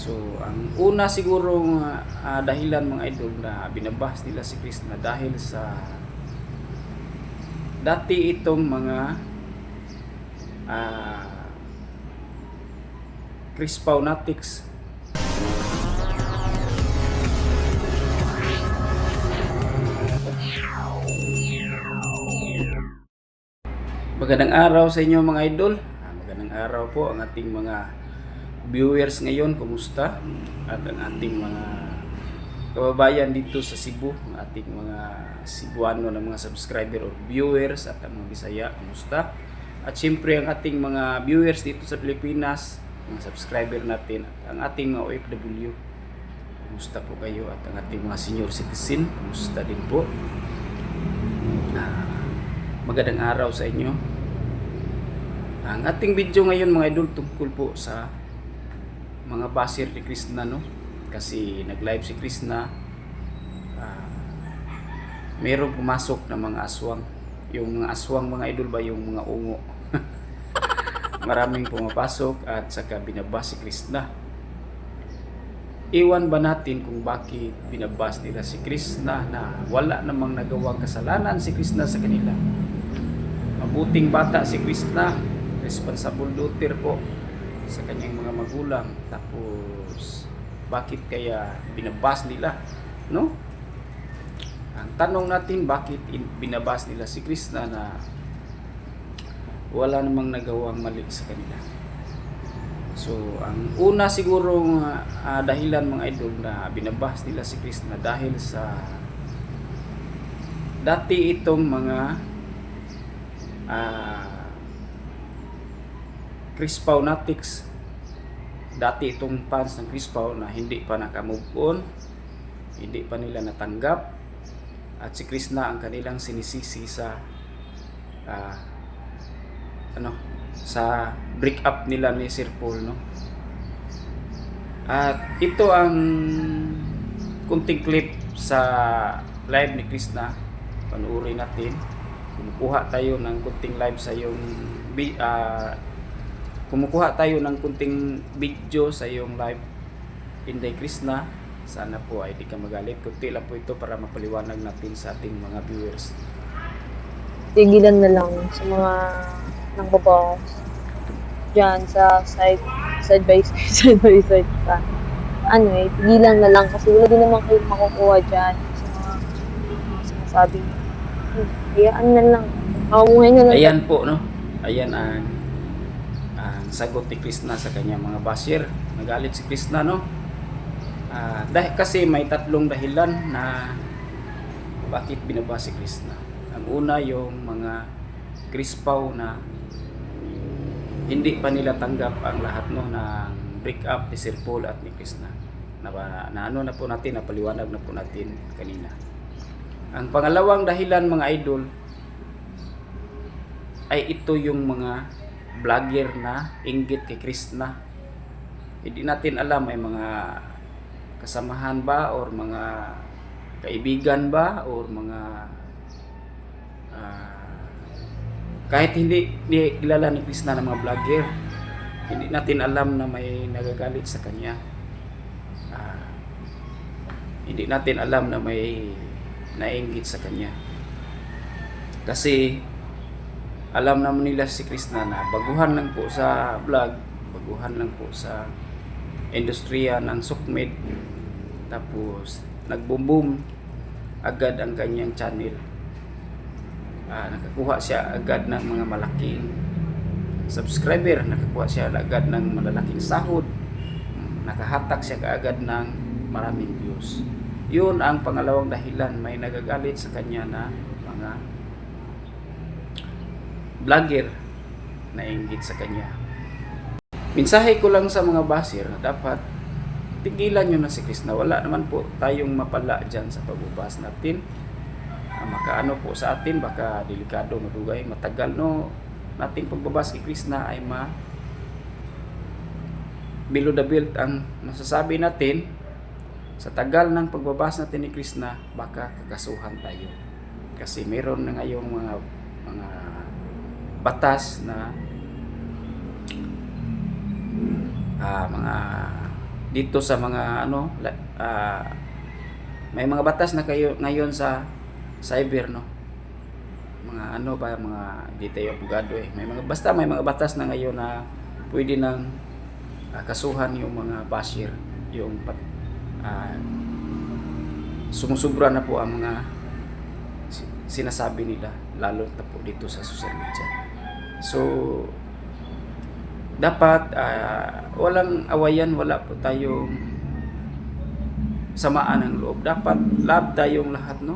So, ang una sigurong dahilan mga idol na binabas nila si Krishna dahil sa dati itong mga uh, Crispaunatics. Magandang araw sa inyo mga idol. Magandang araw po ang ating mga viewers ngayon. Kumusta? At ang ating mga kababayan dito sa Cebu, ang ating mga Cebuano na mga subscriber or viewers at ang mga Bisaya, kumusta? At siyempre ang ating mga viewers dito sa Pilipinas, mga subscriber natin, at ang ating mga OFW, kumusta po kayo? At ang ating mga senior citizen, kumusta din po? Magandang araw sa inyo. Ang ating video ngayon mga idol tungkol po sa mga basir ni Krishna, no? Kasi nag-live si Krishna, merong pumasok na mga aswang. Yung mga aswang mga idol ba, yung mga ungo. Maraming pumapasok at saka binabas si Krishna. Iwan ba natin kung bakit binabas nila si Krishna na wala namang nagawang kasalanan si Krishna sa kanila? Mabuting bata si Krishna, responsible daughter po sa kanyang mga magulang. Tapos bakit kaya binabas nila, no? Ang tanong natin, bakit binabas nila si Krishna na wala namang nagawang mali sa kanila? So, ang una sigurong dahilan mga idol na binabas nila si Krishna dahil sa dati itong mga Crispaunatics, dati itong fans ng Crispaw na hindi pa naka-move on, hindi pa nila natanggap, at si Krishna ang kanilang sinisisi sa sa break up nila ni Sir Paul, no? At ito ang kunting clip sa live ni Krishna, panuorin natin. Kumukuha tayo ng kunting live sa yung kumukuha tayo ng kunting video sa yung live Inday Krishna. Sana po ay di ka magalit. Kunti lang po ito para mapaliwanag natin sa ating mga viewers. Tigilan na lang sa mga nangbabawas dyan sa side by side pa. Tigilan na lang kasi wala din naman kayo makukuha dyan sa mga sinasabi niya. Hayaan na lang. Makamuhay na lang. Ayan po, no? Ayan ang sagot ni Krishna sa kanyang mga basir. Nagalit si Krishna, no? Dahil kasi may tatlong dahilan na bakit binabas si Krishna. Ang una, yung mga Crispaw na hindi pa nila tanggap ang lahat, no, ng break up ni Sir Paul at ni Krishna. Napaliwanag na po natin kanina. Ang pangalawang dahilan mga idol ay ito yung mga vlogger na inggit kay Krishna. Hindi natin alam, may mga kasamahan ba or mga kaibigan ba or mga kahit hindi kilala ni Krishna ng mga vlogger, hindi natin alam na may nagagalit sa kanya. Hindi natin alam na may nainggit sa kanya. Kasi alam naman nila si Krishna na baguhan lang po sa vlog, baguhan lang po sa industriya ng sukmed. Tapos nagboom agad ang kanyang channel. Nakakuha siya agad ng mga malaking subscriber, nakakuha siya agad ng malalaking sahod, nakahatak siya agad ng maraming views. Yun ang pangalawang dahilan, may nagagalit sa kanya na mga vlogger na inggit sa kanya. Mensahe ko lang sa mga basir na dapat tigilan nyo na si Krishna. Wala naman po tayong mapala dyan sa pagbubas natin. Makaano po sa atin, baka delikado, madugay, matagal, no, nating pagbabas kay Krishna ay below the belt ang masasabi natin. Sa tagal ng pagbabas natin ni Krishna, baka kakasuhan tayo. Kasi meron na ngayong mga batas na mga dito sa mga may mga batas na kayo ngayon sa cyber, no, mga mga di tayo abogado may mga may mga batas na ngayon na pwede nang kasuhan yung mga basher, yung sumusubra na po ang mga sinasabi nila, lalo na po dito sa social media. So dapat walang awayan, wala po tayong samaan ng loob. Dapat love tayong lahat, no?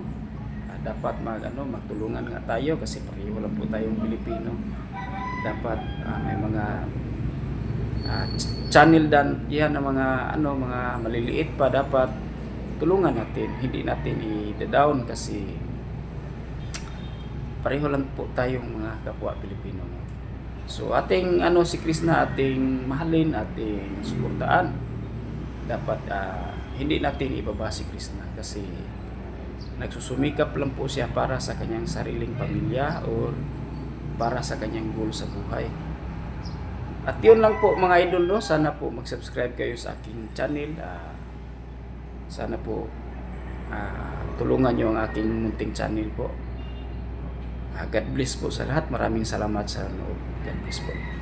Dapat magtulungan nga tayo kasi pareho lang po tayong Pilipino. Dapat may mga channel dan yan ng mga mga maliliit pa, dapat tulungan natin, hindi natin i-down kasi pareho lang po tayong mga kapwa Pilipino, no? So ating si Krishna ating mahalin, ating suportaan. Dapat hindi natin ibaba si Krishna kasi nagsusumikap lang po siya para sa kanyang sariling pamilya or para sa kanyang goal sa buhay. At yun lang po mga idol, no? Sana po mag-subscribe kayo sa aking channel. Sana po tulungan nyo ang aking munting channel po. God bless po sa lahat. Maraming salamat sa nanood. God bless po.